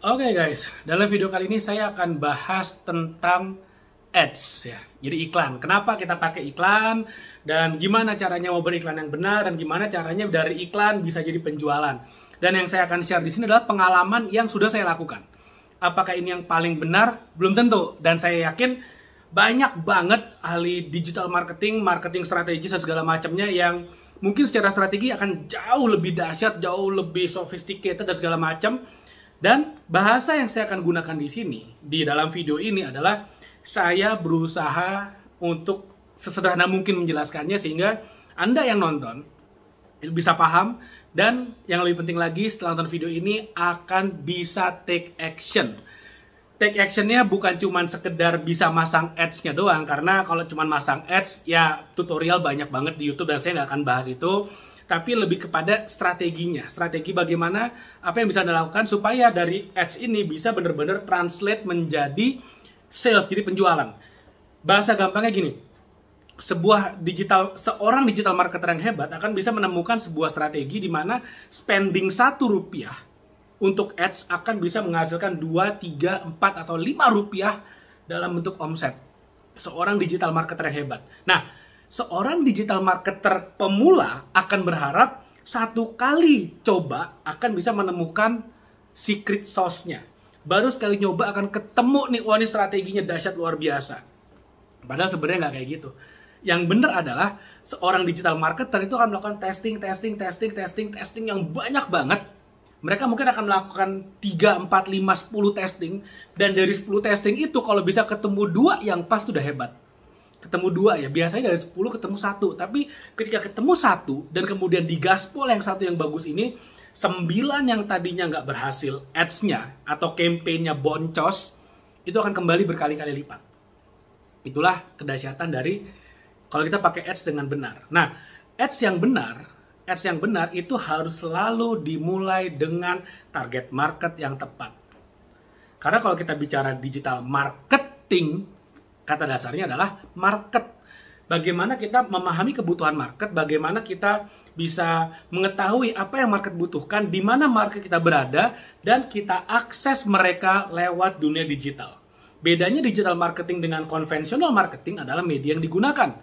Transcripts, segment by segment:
Oke guys, dalam video kali ini saya akan bahas tentang ads ya. Jadi iklan. Kenapa kita pakai iklan dan gimana caranya mau beriklan yang benar dan gimana caranya dari iklan bisa jadi penjualan. Dan yang saya akan share di sini adalah pengalaman yang sudah saya lakukan. Apakah ini yang paling benar? Belum tentu. Dan saya yakin banyak banget ahli digital marketing, marketing strategis dan segala macamnya yang mungkin secara strategi akan jauh lebih dahsyat, jauh lebih sophisticated dan segala macam. Dan bahasa yang saya akan gunakan di sini, di dalam video ini adalah saya berusaha untuk sesederhana mungkin menjelaskannya sehingga Anda yang nonton bisa paham dan yang lebih penting lagi setelah nonton video ini akan bisa take action. Take actionnya bukan cuma sekedar bisa masang ads-nya doang, karena kalau cuma masang ads ya tutorial banyak banget di YouTube dan saya nggak akan bahas itu. Tapi lebih kepada strateginya, strategi bagaimana apa yang bisa Anda lakukan supaya dari ads ini bisa benar-benar translate menjadi sales, jadi penjualan. Bahasa gampangnya gini, seorang digital marketer yang hebat akan bisa menemukan sebuah strategi di mana spending Rp1 untuk ads akan bisa menghasilkan 2, 3, 4, atau 5 rupiah dalam bentuk omset. Seorang digital marketer yang hebat. Nah, seorang digital marketer pemula akan berharap satu kali coba akan bisa menemukan secret sauce-nya. Baru sekali nyoba akan ketemu nih, wah ini strateginya dahsyat luar biasa. Padahal sebenarnya nggak kayak gitu. Yang benar adalah seorang digital marketer itu akan melakukan testing yang banyak banget. Mereka mungkin akan melakukan 3, 4, 5, 10 testing. Dan dari 10 testing itu kalau bisa ketemu 2 yang pas sudah hebat. Ketemu 2 ya, biasanya dari 10 ketemu 1. Tapi ketika ketemu 1 dan kemudian digaspol yang 1 yang bagus ini, 9 yang tadinya nggak berhasil ads-nya atau campaign-nya boncos, itu akan kembali berkali-kali lipat. Itulah kedahsyatan dari kalau kita pakai ads dengan benar. Nah, ads yang benar itu harus selalu dimulai dengan target market yang tepat. Karena kalau kita bicara digital marketing, kata dasarnya adalah market. Bagaimana kita memahami kebutuhan market, bagaimana kita bisa mengetahui apa yang market butuhkan, di mana market kita berada, dan kita akses mereka lewat dunia digital. Bedanya digital marketing dengan konvensional marketing adalah media yang digunakan.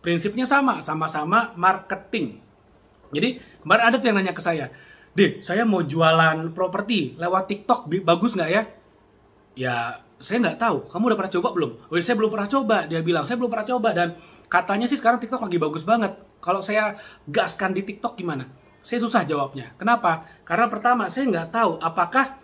Prinsipnya sama-sama marketing. Jadi kemarin ada tuh yang nanya ke saya, "Dek, saya mau jualan properti lewat TikTok, bagus nggak ya?" Ya, saya nggak tahu. Kamu udah pernah coba belum? Oh, saya belum pernah coba. Dia bilang, saya belum pernah coba. Dan katanya sih sekarang TikTok lagi bagus banget. Kalau saya gaskan di TikTok gimana? Saya susah jawabnya. Kenapa? Karena pertama, saya nggak tahu apakah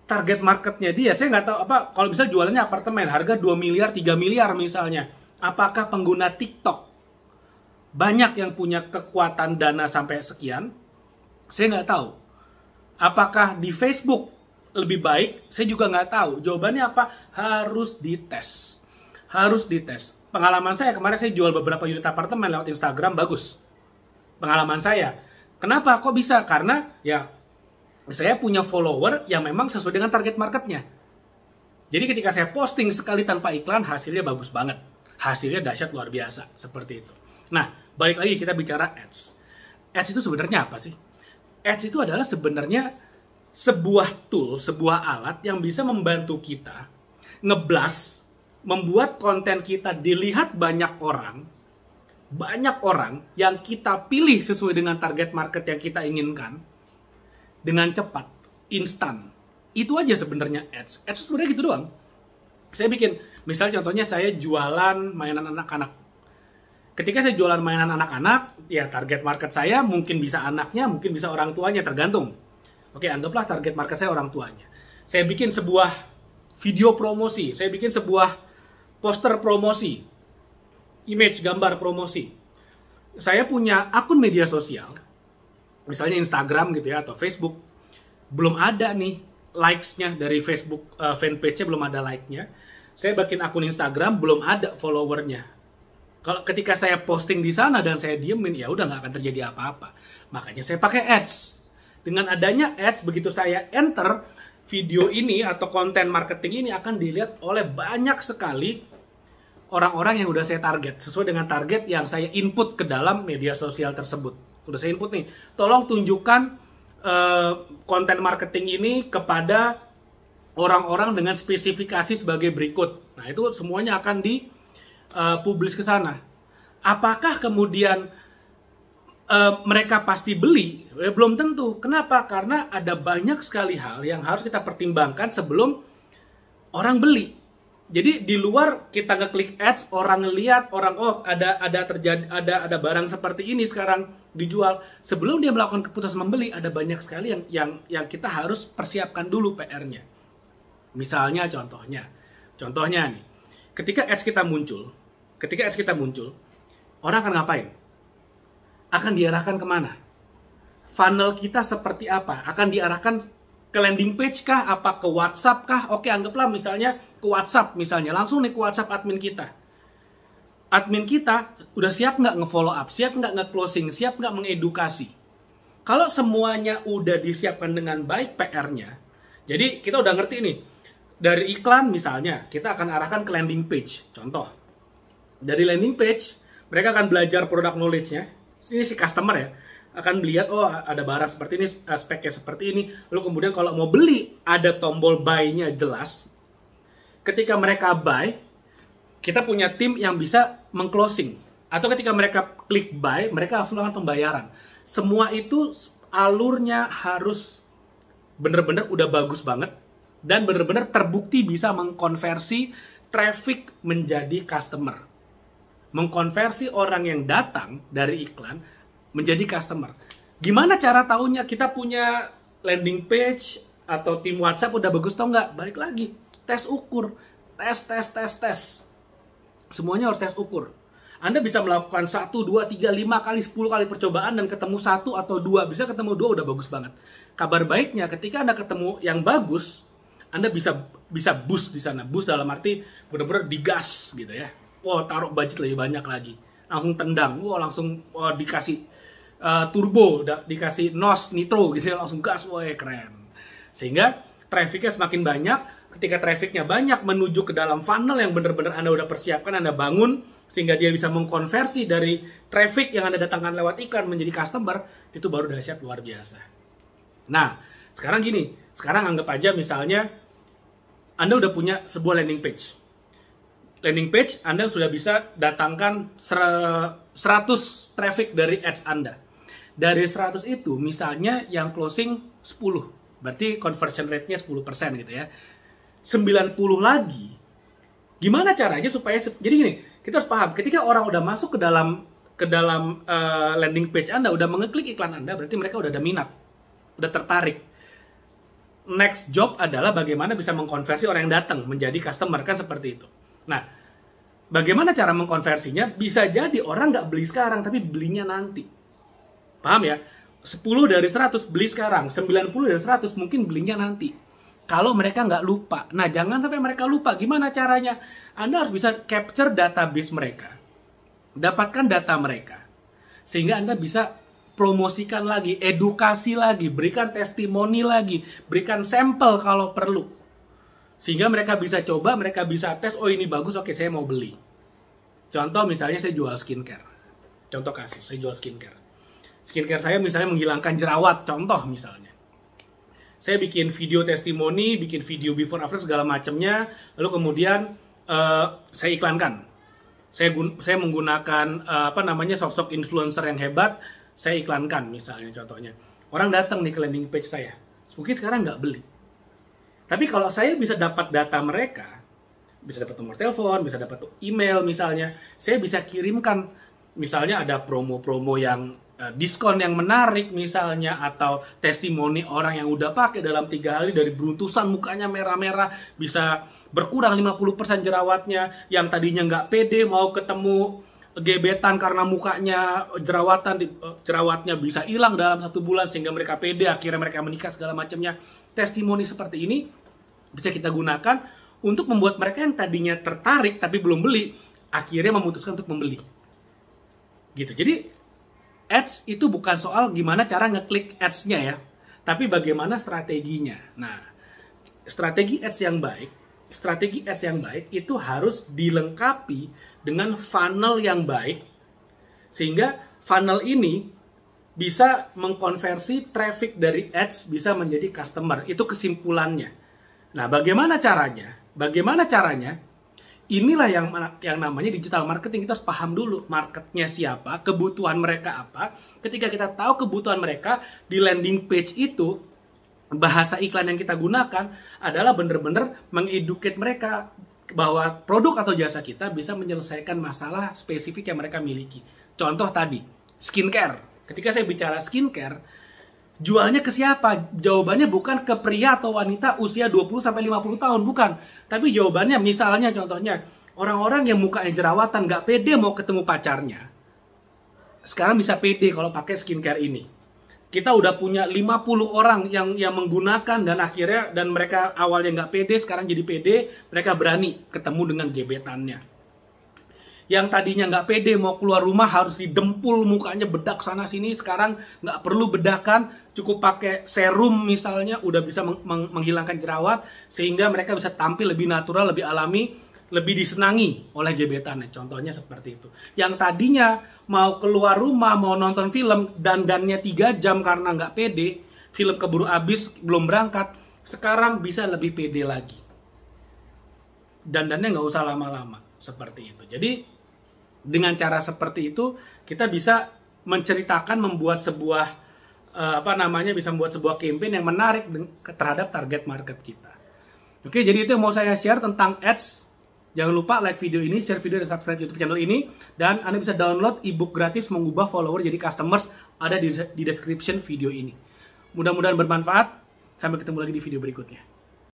target marketnya dia. Saya nggak tahu apa. Kalau misalnya jualannya apartemen, harga 2 miliar, 3 miliar misalnya. Apakah pengguna TikTok banyak yang punya kekuatan dana sampai sekian? Saya nggak tahu. Apakah di Facebook lebih baik? Saya juga nggak tahu. Jawabannya apa? Harus dites. Harus dites. Pengalaman saya kemarin saya jual beberapa unit apartemen lewat Instagram, bagus. Pengalaman saya. Kenapa? Kok bisa? Karena ya saya punya follower yang memang sesuai dengan target marketnya. Jadi ketika saya posting sekali tanpa iklan, hasilnya bagus banget. Hasilnya dahsyat luar biasa. Seperti itu. Nah, balik lagi kita bicara ads. Ads itu sebenarnya apa sih? Ads itu adalah sebenarnya sebuah tool, sebuah alat yang bisa membantu kita ngeblas, membuat konten kita dilihat banyak orang yang kita pilih sesuai dengan target market yang kita inginkan dengan cepat, instan. Itu aja sebenarnya ads. Ads sebenarnya gitu doang. Saya bikin, misalnya contohnya saya jualan mainan anak-anak. Ketika saya jualan mainan anak-anak, ya target market saya mungkin bisa anaknya, mungkin bisa orang tuanya, tergantung. Oke, anggaplah target market saya orang tuanya. Saya bikin sebuah video promosi, saya bikin sebuah poster promosi, image, gambar promosi. Saya punya akun media sosial, misalnya Instagram gitu ya, atau Facebook. Belum ada nih likes-nya dari Facebook, fanpage-nya belum ada like-nya. Saya bikin akun Instagram, belum ada follower-nya. Kalau ketika saya posting di sana dan saya diemin, ya udah nggak akan terjadi apa-apa. Makanya saya pakai ads. Dengan adanya ads, begitu saya enter video ini atau konten marketing ini akan dilihat oleh banyak sekali orang-orang yang udah saya target. Sesuai dengan target yang saya input ke dalam media sosial tersebut. Udah saya input nih, tolong tunjukkan konten marketing ini kepada orang-orang dengan spesifikasi sebagai berikut. Nah, itu semuanya akan dipublish ke sana. Apakah kemudian mereka pasti beli? Belum tentu. Kenapa? Karena ada banyak sekali hal yang harus kita pertimbangkan sebelum orang beli. Jadi di luar kita ngeklik ads, orang ngelihat, orang ada barang seperti ini sekarang dijual. Sebelum dia melakukan keputusan membeli, ada banyak sekali yang kita harus persiapkan dulu PR-nya. Misalnya contohnya nih, ketika ads kita muncul, orang akan ngapain? Akan diarahkan kemana? Funnel kita seperti apa? Akan diarahkan ke landing page kah? Apa ke WhatsApp kah? Oke, anggaplah misalnya ke WhatsApp misalnya. Langsung nih ke WhatsApp admin kita. Admin kita udah siap nggak nge-follow up? Siap nggak nge-closing? Siap nggak mengedukasi? Kalau semuanya udah disiapkan dengan baik PR-nya, jadi kita udah ngerti nih. Dari iklan misalnya, kita akan arahkan ke landing page. Contoh, dari landing page, mereka akan belajar product knowledge-nya. Ini si customer ya, akan melihat, oh ada barang seperti ini, speknya seperti ini. Lalu kemudian kalau mau beli, ada tombol buy-nya jelas. Ketika mereka buy, kita punya tim yang bisa meng-closing. Atau ketika mereka klik buy, mereka langsung melakukan pembayaran. Semua itu alurnya harus bener-bener udah bagus banget. Dan benar-benar terbukti bisa mengkonversi traffic menjadi customer. Mengkonversi orang yang datang dari iklan menjadi customer. Gimana cara tahunya? Kita punya landing page atau tim WhatsApp udah bagus atau nggak? Balik lagi, tes ukur. Tes. Semuanya harus tes ukur. Anda bisa melakukan 1, 2, 3, 5 kali, 10 kali percobaan dan ketemu 1 atau 2. Bisa ketemu 2 udah bagus banget. Kabar baiknya ketika Anda ketemu yang bagus, Anda bisa boost di sana. Boost dalam arti benar-benar digas gitu ya. Wow, taruh budget lebih banyak lagi. Langsung tendang. Wow, langsung dikasih turbo, dikasih NOS, nitro gitu ya. Langsung gas, wah keren. Sehingga trafficnya semakin banyak. Ketika trafficnya banyak menuju ke dalam funnel yang benar-benar Anda udah persiapkan, Anda bangun. Sehingga dia bisa mengkonversi dari traffic yang Anda datangkan lewat iklan menjadi customer. Itu baru dahsyat luar biasa. Nah, sekarang gini. Sekarang anggap aja misalnya Anda udah punya sebuah landing page. Landing page Anda sudah bisa datangkan 100 traffic dari ads Anda. Dari 100 itu misalnya yang closing 10. Berarti conversion rate-nya 10% gitu ya. 90 lagi. Gimana caranya supaya jadi gini, kita harus paham ketika orang udah masuk ke dalam landing page Anda, udah mengeklik iklan Anda, berarti mereka udah ada minat. Udah tertarik. Next job adalah bagaimana bisa mengkonversi orang yang datang menjadi customer, kan seperti itu. Nah, bagaimana cara mengkonversinya? Bisa jadi orang nggak beli sekarang, tapi belinya nanti. Paham ya? 10 dari 100 beli sekarang, 90 dari 100 mungkin belinya nanti. Kalau mereka nggak lupa. Nah, jangan sampai mereka lupa. Gimana caranya? Anda harus bisa capture database mereka. Dapatkan data mereka. Sehingga Anda bisa promosikan lagi, edukasi lagi, berikan testimoni lagi, berikan sampel kalau perlu. Sehingga mereka bisa coba, mereka bisa tes, oh ini bagus, oke saya mau beli. Contoh misalnya saya jual skincare. Contoh kasus, saya jual skincare. Skincare saya misalnya menghilangkan jerawat, contoh misalnya. Saya bikin video testimoni, bikin video before after segala macamnya, lalu kemudian saya iklankan. Saya menggunakan sosok influencer yang hebat, saya iklankan misalnya contohnya. Orang datang nih ke landing page saya. Mungkin sekarang nggak beli. Tapi kalau saya bisa dapat data mereka, bisa dapat nomor telepon, bisa dapat email misalnya, saya bisa kirimkan misalnya ada promo-promo yang diskon yang menarik misalnya, atau testimoni orang yang udah pakai dalam 3 hari dari beruntusan mukanya merah-merah bisa berkurang 50% jerawatnya, yang tadinya nggak pede mau ketemu gebetan karena mukanya jerawatnya bisa hilang dalam 1 bulan sehingga mereka pede, akhirnya mereka menikah segala macamnya. Testimoni seperti ini bisa kita gunakan untuk membuat mereka yang tadinya tertarik tapi belum beli akhirnya memutuskan untuk membeli. Gitu. Jadi ads itu bukan soal gimana cara ngeklik ads-nya ya, tapi bagaimana strateginya. Nah, strategi ads yang baik itu harus dilengkapi dengan funnel yang baik, sehingga funnel ini bisa mengkonversi traffic dari ads bisa menjadi customer. Itu kesimpulannya. Nah, bagaimana caranya? Bagaimana caranya? Inilah yang namanya digital marketing. Kita harus paham dulu marketnya siapa, kebutuhan mereka apa. Ketika kita tahu kebutuhan mereka, di landing page itu bahasa iklan yang kita gunakan adalah benar-benar mengeducate mereka bahwa produk atau jasa kita bisa menyelesaikan masalah spesifik yang mereka miliki. Contoh tadi, skincare. Ketika saya bicara skincare, jualnya ke siapa? Jawabannya bukan ke pria atau wanita usia 20-50 tahun, bukan. Tapi jawabannya misalnya contohnya, orang-orang yang mukanya jerawatan, nggak pede mau ketemu pacarnya. Sekarang bisa pede kalau pakai skincare ini. Kita udah punya 50 orang yang menggunakan dan mereka awalnya nggak pede, sekarang jadi pede, mereka berani ketemu dengan gebetannya. Yang tadinya nggak pede mau keluar rumah harus didempul mukanya, bedak sana sini, sekarang nggak perlu bedakan, cukup pakai serum misalnya udah bisa menghilangkan jerawat sehingga mereka bisa tampil lebih natural, lebih alami, lebih disenangi oleh gebetannya. Contohnya seperti itu. Yang tadinya mau keluar rumah, mau nonton film, dandannya 3 jam karena nggak pede, film keburu habis, belum berangkat, sekarang bisa lebih pede lagi. Dandannya nggak usah lama-lama, seperti itu. Jadi, dengan cara seperti itu, kita bisa menceritakan, membuat sebuah, bisa membuat sebuah campaign yang menarik terhadap target market kita. Oke, jadi itu yang mau saya share tentang ads. Jangan lupa like video ini, share video, dan subscribe YouTube channel ini. Dan Anda bisa download ebook gratis mengubah follower jadi customers, ada di description video ini. Mudah-mudahan bermanfaat. Sampai ketemu lagi di video berikutnya.